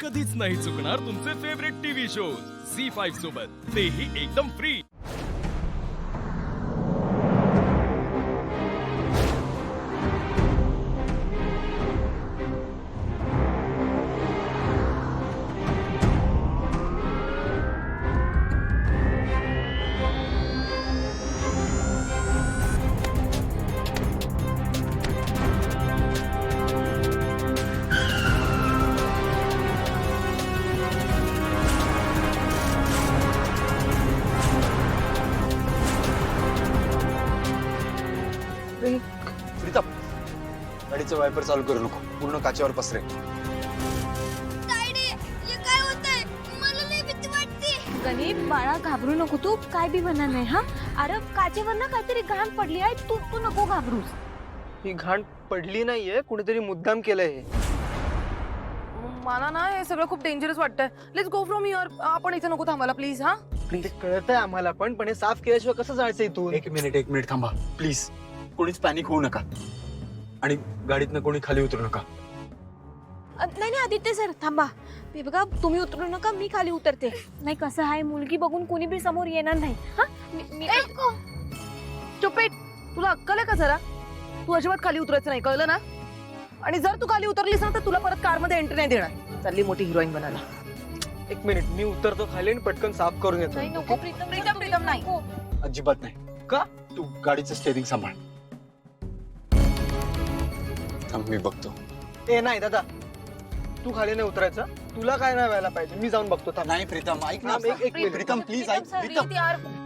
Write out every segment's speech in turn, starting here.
कधीच नाही चुकणार तुमचे फेवरेट टीव्ही शोज झी5 सोबत, तेही एकदम फ्री। प्रीतम, गाडीचे वायपर चालू करू नको, पूर्ण काचेवर पसरे। गणित बाळा घाबरू नको तू, काय बी म्हणा नाही हा। अरे काचेवर ना काहीतरी घाण पडली आहे, तू तू नको घाबरूस। ही घाण पडली नाहीये, कुणीतरी मुद्दाम केलंय हे। मला ना हे सगळं खूप डेंजरस वाटतंय। Let's go from here. आपण इथे नको थांबायला प्लीज। हा प्लीज, कळतंय आम्हाला पण हे साफ केल्याशिवाय कसं जायचं इथून? एक मिनिट थांबा प्लीज, कोणीच पॅनिक होऊ नका आणि गाडीतनं कोणी खाली उतरू नका। नाही नाही आदित्य सर थांबा, हे बघा तुम्ही उतरू नका, मी खाली उतरते। नाही कसं आहे, मुलगी बघून कोणी बी समोर येणार नाही हा। चुपेट, तुला अक्कल आहे का जरा? तू अजिबात खाली उतरायचं नाही, कळलं ना? आणि जर तू खाली उतरलीस ना तर तुला परत कार मध्ये एंट्री नाही देणार। चालली मोठी हिरोईन बनायला। एक मिनिट, मी उतरतो खाली आणि पटकन साफ करून येतो। नाही नको प्रीतम, प्रीतम, प्रीतम, नाही। नको। अजिबात नाही। का? तू गाडीचं स्टेअरिंग सांभाळ। थांब, मी बघतो। ए नाही दादा, तू खाली नाही उतरायचं, तुला काय नाही व्हायला पाहिजे, मी जाऊन बघतो। थांब। नाही प्रीतम, ऐक ना, थांब, एक मिनिट। प्रीतम प्लीज ऐक। सर, प्रीतम, यार प्रीतम,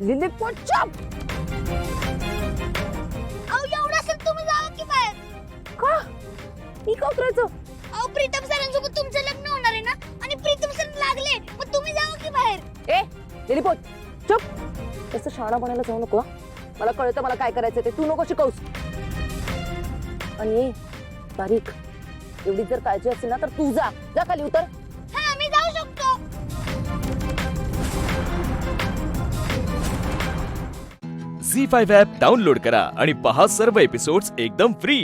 लिली पोचप। एवढं असेल तुम्ही जावा की बाहेर। का? मी का उतरायचं? अहो प्रीतम सरांसोबत तुमचं लग्न होणार आहे ना, आणि प्रीतम सर लागले, मग तुम्ही जावा की बाहेर। ए लिली पोच, चुप। तसं शाळा बनायला जाऊ नको हा। मला कळतं मला काय करायचं ते, तू नको शिकवूस। आणि तारीख, एवढी जर काळजी असेल ना तर तू जा खाली उतर। हा मी जाऊ शकतो। झी5 ॲप डाउनलोड करा आणि पहा सर्व एपिसोड्स एकदम फ्री।